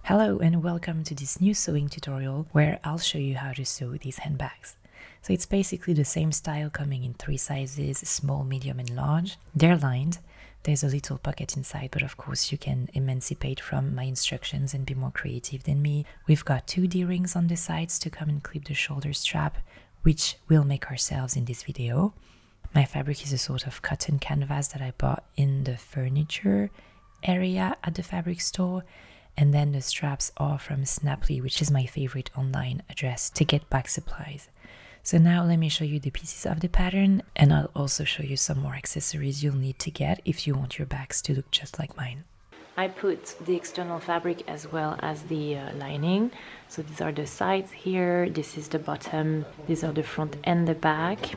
Hello and welcome to this new sewing tutorial where I'll show you how to sew these handbags. So it's basically the same style coming in 3 sizes, small, medium and large. They're lined. There's a little pocket inside, but of course you can emancipate from my instructions and be more creative than me. We've got 2 D-rings on the sides to come and clip the shoulder strap, which we'll make ourselves in this video. My fabric is a sort of cotton canvas that I bought in the furniture area at the fabric store. And then the straps are from Snapply, which is my favorite online address to get back supplies. So now let me show you the pieces of the pattern, and I'll also show you some more accessories you'll need to get if you want your bags to look just like mine. I put the external fabric as well as the lining. So these are the sides here, this is the bottom, these are the front and the back.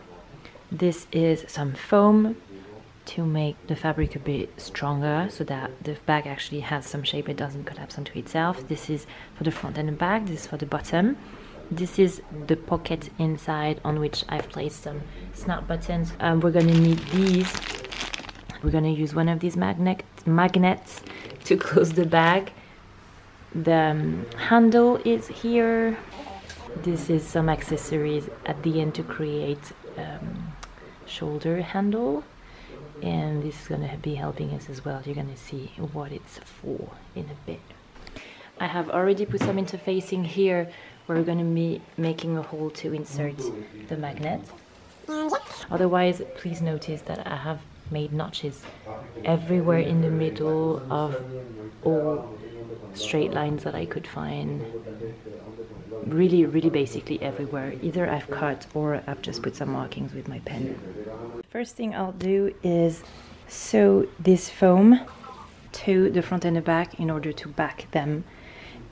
This is some foam to make the fabric a bit stronger so that the bag actually has some shape, it doesn't collapse onto itself. This is for the front and the back, this is for the bottom. This is the pocket inside on which I've placed some snap buttons. We're gonna need these. We're gonna use one of these magnets to close the bag. The handle is here. This is some accessories at the end to create shoulder handle. And this is going to be helping us as well. You're going to see what it's for in a bit. I have already put some interfacing here. We're going to be making a hole to insert the magnet. Otherwise, please notice that I have made notches everywhere in the middle of all straight lines that I could find. Really basically everywhere. Either I've cut or I've just put some markings with my pen. First thing I'll do is sew this foam to the front and the back in order to back them,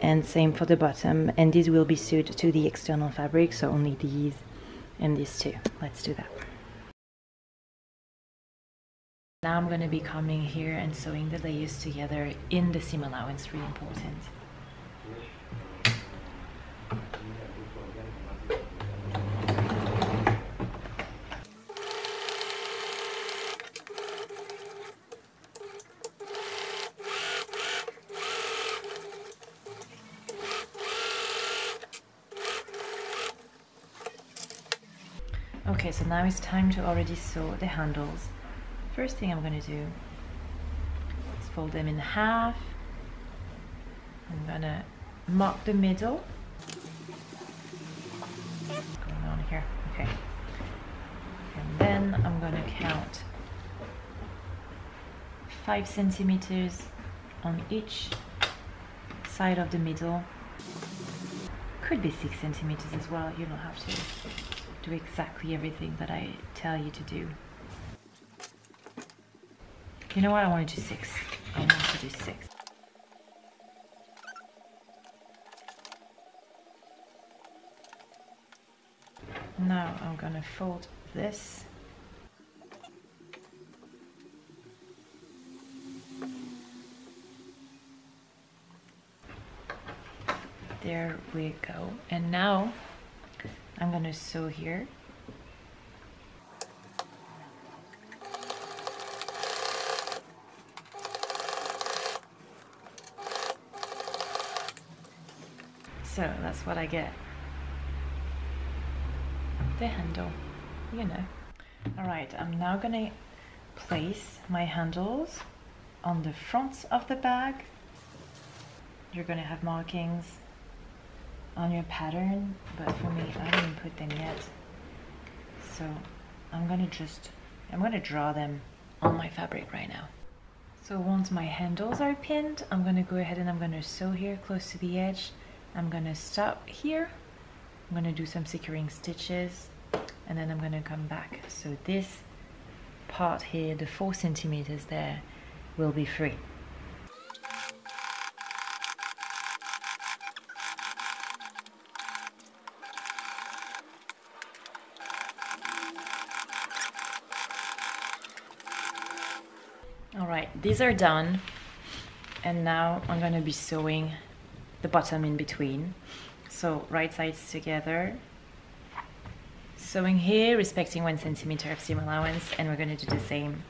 and same for the bottom, and these will be sewed to the external fabric, so only these and these two. Let's do that. Now I'm going to be coming here and sewing the layers together in the seam allowance, really important. Okay, so now it's time to already sew the handles. First thing I'm going to do is fold them in half. I'm going to mark the middle. What's going on here? Okay. And then I'm going to count 5 centimeters on each side of the middle. Could be 6 centimeters as well, you don't have to do exactly everything that I tell you to do. You know what, I want to do 6. I want to do 6. Now I'm gonna fold this. There we go. And now I'm gonna sew here. So that's what I get. The handle, you know. Alright, I'm now gonna place my handles on the front of the bag. You're gonna have markings on your pattern, but for me I didn't put them yet, so I'm gonna draw them on my fabric right now. So once my handles are pinned, I'm gonna go ahead and I'm gonna sew here close to the edge. I'm gonna stop here, I'm gonna do some securing stitches, and then I'm gonna come back. So this part here, the 4 centimeters there, will be free. Alright, these are done, and now I'm going to be sewing the bottom in between. So right sides together, sewing here, respecting 1 centimeter of seam allowance, and we're going to do the same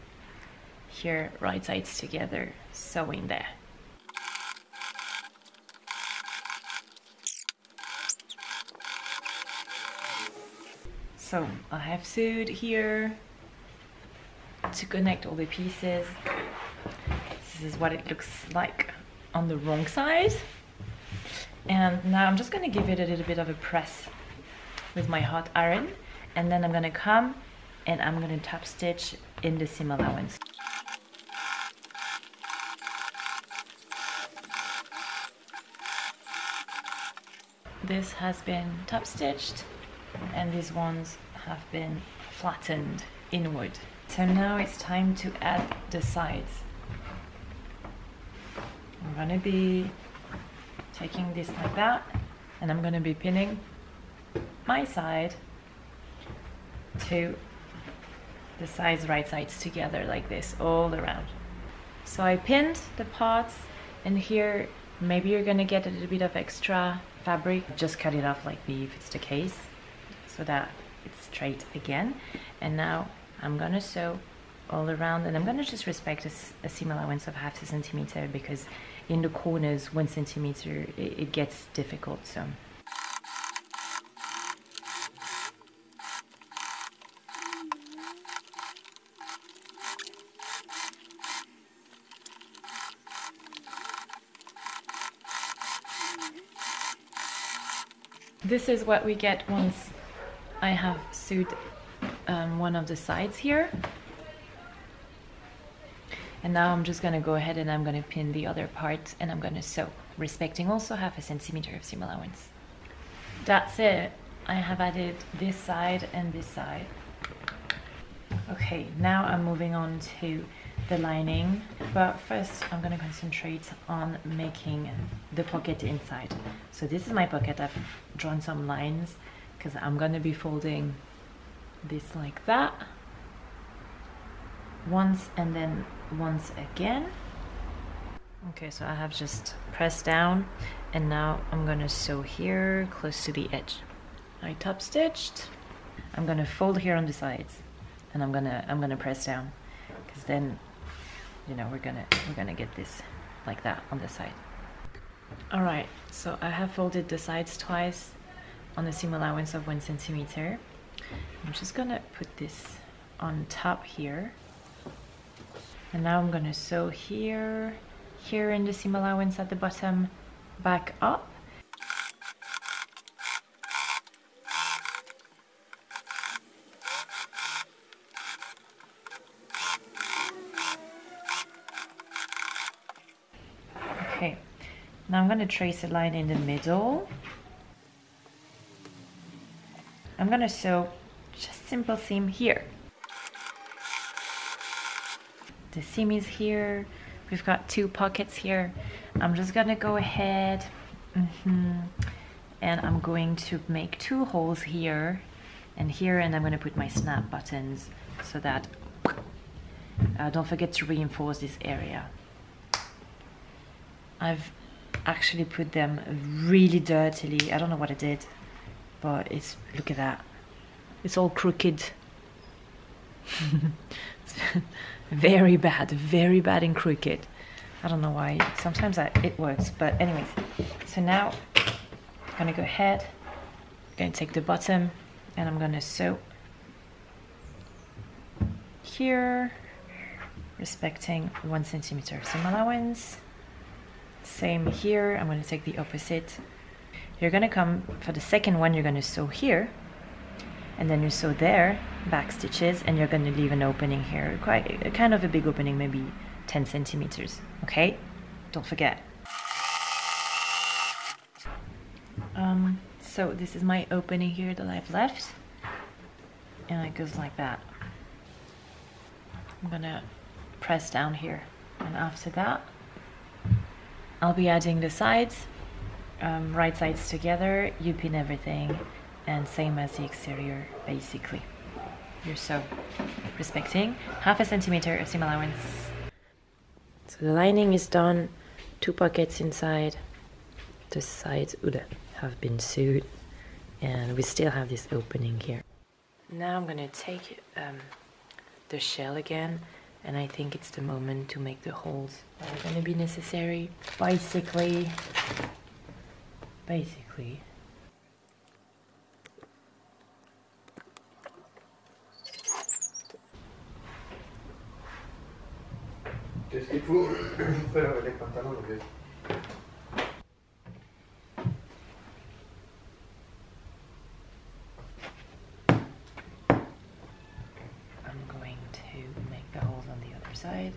here, right sides together, sewing there. So I have sewed here to connect all the pieces. This is what it looks like on the wrong side. And now I'm just going to give it a little bit of a press with my hot iron, and then I'm going to come and I'm going to top stitch in the seam allowance. This has been top stitched and these ones have been flattened inward. So now it's time to add the sides. I'm going to be taking this like that, and I'm going to be pinning my side to the sides, right sides together like this all around. So I pinned the parts, and here maybe you're going to get a little bit of extra fabric. Just cut it off like me if it's the case, so that it's straight again. And now I'm going to sew all around, and I'm going to just respect a seam allowance of 0.5 centimeter, because in the corners 1 centimeter it gets difficult. So this is what we get once I have sewed one of the sides here. And now I'm just going to go ahead and I'm going to pin the other part, and I'm going to sew, respecting also 0.5 centimeter of seam allowance. That's it. I have added this side and this side. Okay, now I'm moving on to the lining, but first I'm going to concentrate on making the pocket inside. So this is my pocket. I've drawn some lines because I'm going to be folding this like that once and then once again. Okay, so I have just pressed down, and now I'm gonna sew here close to the edge. I top stitched. I'm gonna fold here on the sides, and I'm gonna press down, because then, you know, we're gonna get this like that on the side. All right, so I have folded the sides twice on a seam allowance of 1 centimeter. I'm just gonna put this on top here. And now I'm going to sew here in the seam allowance at the bottom, back up. Okay, now I'm going to trace a line in the middle. I'm going to sew just simple seam here. The seam is here. We've got 2 pockets here. I'm just gonna go ahead and I'm going to make 2 holes here and here, and I'm gonna put my snap buttons so that don't forget to reinforce this area. I've actually put them really dirtily. I don't know what I did, but it's, look at that, it's all crooked. very bad and crooked. I don't know why. Sometimes it works, but anyways. So now I'm gonna go ahead, I'm gonna take the bottom, and I'm gonna sew here, respecting 1 centimeter seam allowance. Same here. I'm gonna take the opposite. You're gonna come for the second one, you're gonna sew here, and then you sew there, back stitches, and you're going to leave an opening here, quite kind of a big opening, maybe 10 centimeters. Okay, don't forget. So this is my opening here that I've left, and it goes like that. I'm gonna press down here, and after that I'll be adding the sides, right sides together. You pin everything, and same as the exterior, basically. You're so respecting 0.5 centimeter of seam allowance. So the lining is done, 2 pockets inside. The sides have been sewed, and we still have this opening here. Now I'm gonna take the shell again, and I think it's the moment to make the holes that are gonna be necessary. Basically, faut faire les pantalons, ok. I'm going to make the holes on the other side.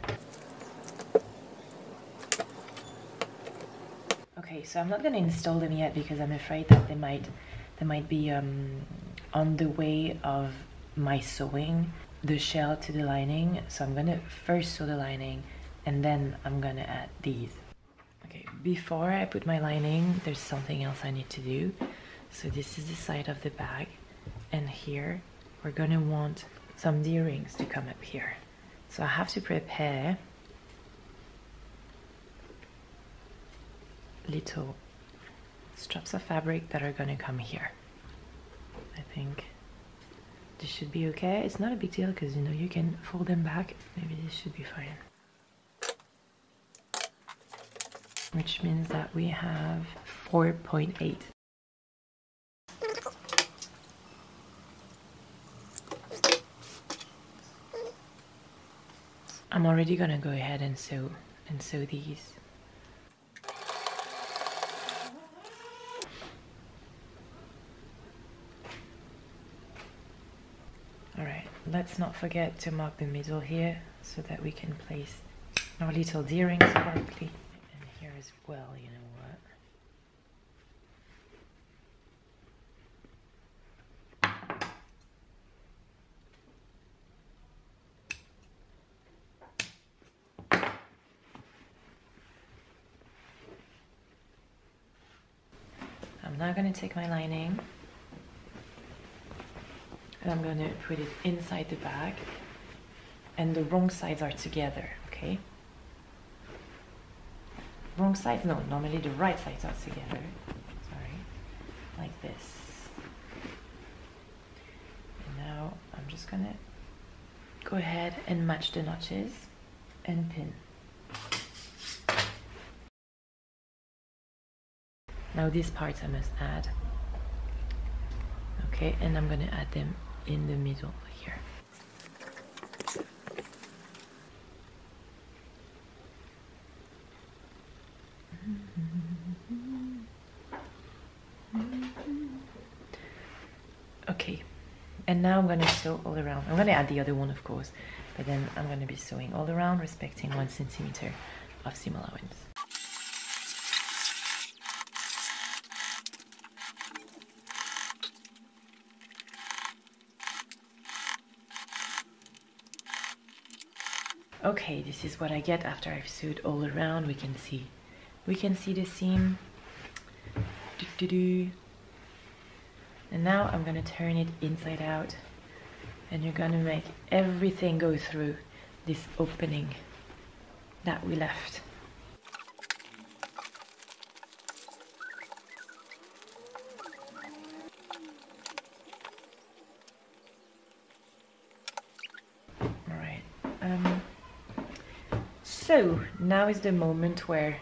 Okay, so I'm not going to install them yet because I'm afraid that they might be on the way of my sewing the shell to the lining. So I'm going to first sew the lining and then I'm going to add these. Okay, before I put my lining, there's something else I need to do. So this is the side of the bag, and here we're going to want some D-rings to come up here. So I have to prepare little straps of fabric that are going to come here. I think this should be okay. It's not a big deal because, you know, you can fold them back. Maybe this should be fine. Which means that we have 4.8. I'm already gonna go ahead and sew these. Alright, let's not forget to mark the middle here so that we can place our little D-rings correctly. And here as well, you know what? I'm now going to take my lining and I'm going to put it inside the bag, and the wrong sides are together, okay? Wrong sides? No, normally the right sides are together. Sorry. Like this. And now I'm just going to go ahead and match the notches and pin. Now these parts I must add. Okay, and I'm going to add them in the middle here. Okay, and now I'm going to sew all around. I'm going to add the other one, of course, but then I'm going to be sewing all around, respecting 1 centimeter of seam allowance. Okay, this is what I get after I've sewed all around. We can see the seam. And now I'm gonna turn it inside out, and you're gonna make everything go through this opening that we left. All right. So now is the moment where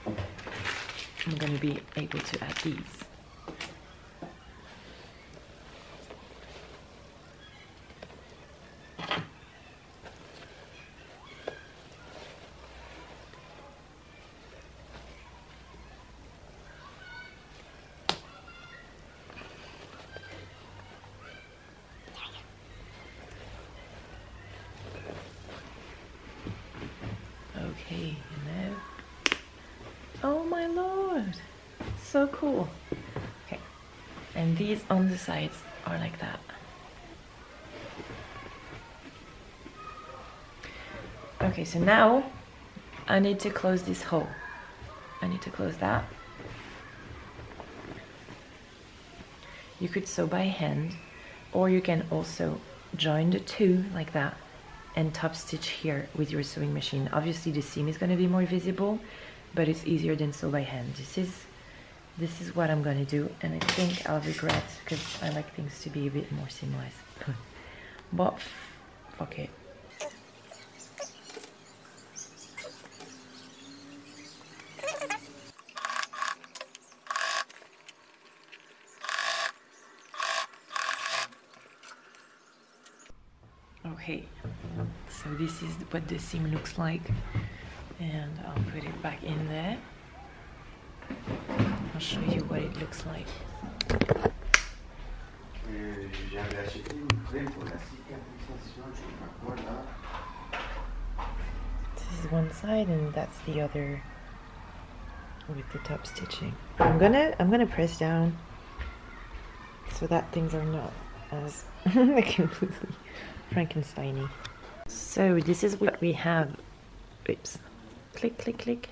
I'm going to be able to add these. Okay, you know. Oh my lord, so cool. Okay, and these on the sides are like that. Okay, so now I need to close this hole. I need to close that. You could sew by hand, or you can also join the two like that and top stitch here with your sewing machine. Obviously the seam is going to be more visible, but it's easier than sew by hand. This is what I'm going to do, and I think I'll regret, because I like things to be a bit more seamless. But fuck it. Okay, so this is what the seam looks like, and I'll put it back in there. I'll show you what it looks like. J'avais acheté une crème pour la cicatrisation, je sais pas quoi là. This is one side and that's the other with the top stitching. I'm gonna press down so that things are not as completely Frankenstein-y. So this is what we have. Oops. Click, click, click.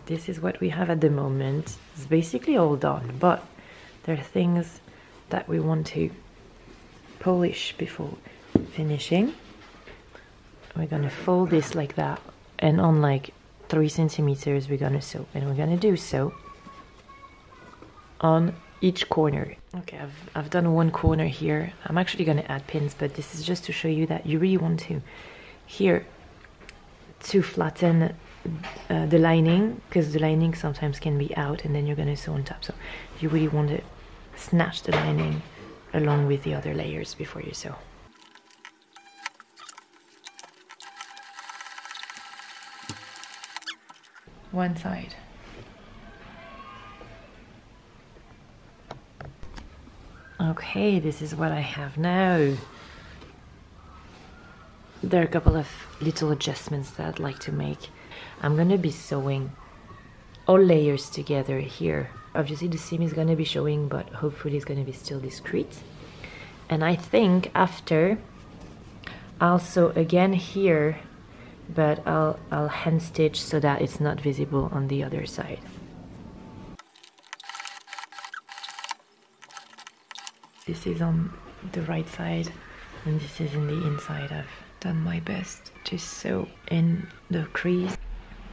This is what we have at the moment. It's basically all done, but there are things that we want to polish before finishing. We're gonna fold this like that, and on like 3 centimeters we're gonna sew, and we're gonna do so on each corner. Okay, I've done one corner here. I'm actually gonna add pins, but this is just to show you that you really want to here to flatten the lining, because the lining sometimes can be out and then you're gonna sew on top. So you really want to snatch the lining along with the other layers before you sew. One side. Okay, this is what I have now. There are a couple of little adjustments that I'd like to make. I'm gonna be sewing all layers together here. Obviously the seam is gonna be showing, but hopefully it's gonna be still discreet. And I think after I'll sew again here, but I'll hand stitch so that it's not visible on the other side. This is on the right side and this is in the inside. I've done my best to sew in the crease.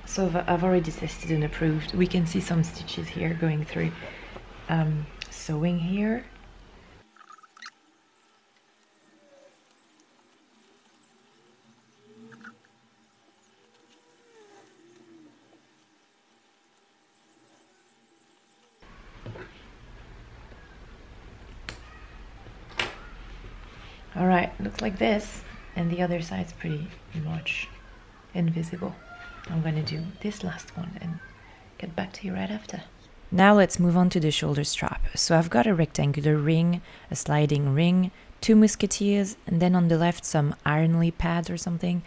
So I've already tested and approved. We can see some stitches here going through sewing here. Alright, looks like this, and the other side's pretty much invisible. I'm gonna do this last one and get back to you right after. Now let's move on to the shoulder strap. So I've got a rectangular ring, a sliding ring, 2 musketeers, and then on the left some ironly pads or something.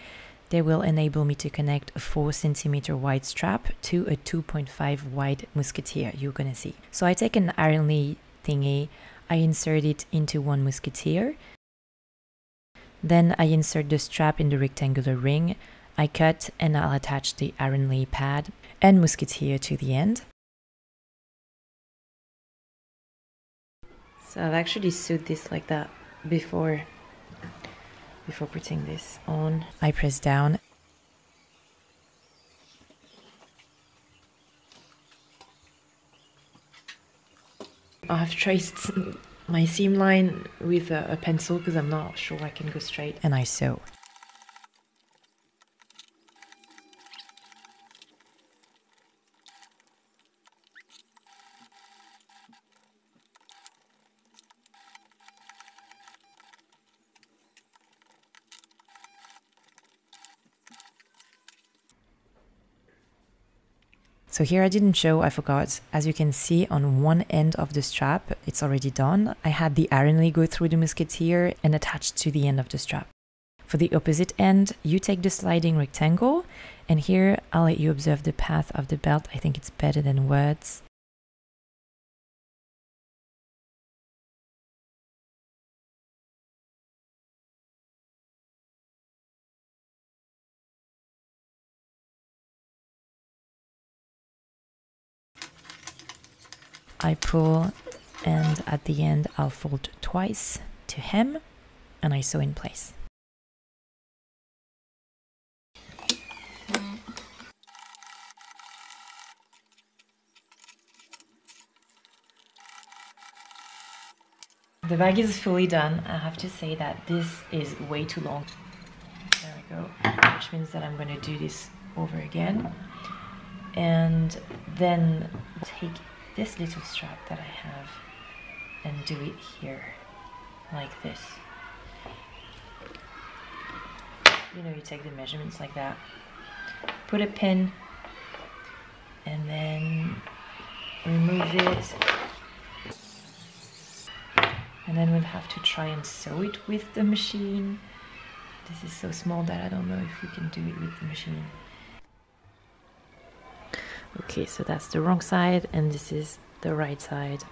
They will enable me to connect a 4 centimeter wide strap to a 2.5 wide musketeer, you're gonna see. So I take an ironly thingy, I insert it into one musketeer. Then I insert the strap in the rectangular ring, I cut and I'll attach the ironly pad and musketeer to the end. So I've actually sewed this like that before putting this on. I press down. I've traced my seam line with a pencil because I'm not sure I can go straight, and I sew. So here I didn't show, I forgot. As you can see on one end of the strap, it's already done. I had the ironly go through the musketeer and attached to the end of the strap. For the opposite end, you take the sliding rectangle, and here I'll let you observe the path of the belt. I think it's better than words. I pull, and at the end I'll fold twice to hem, and I sew in place. The bag is fully done. I have to say that this is way too long. There we go, which means that I'm going to do this over again, and then take this little strap that I have and do it here like this. you take the measurements like that, put a pin, and then remove it, and then we'll have to try and sew it with the machine. This is so small that I don't know if we can do it with the machine. Okay, so that's the wrong side and this is the right side.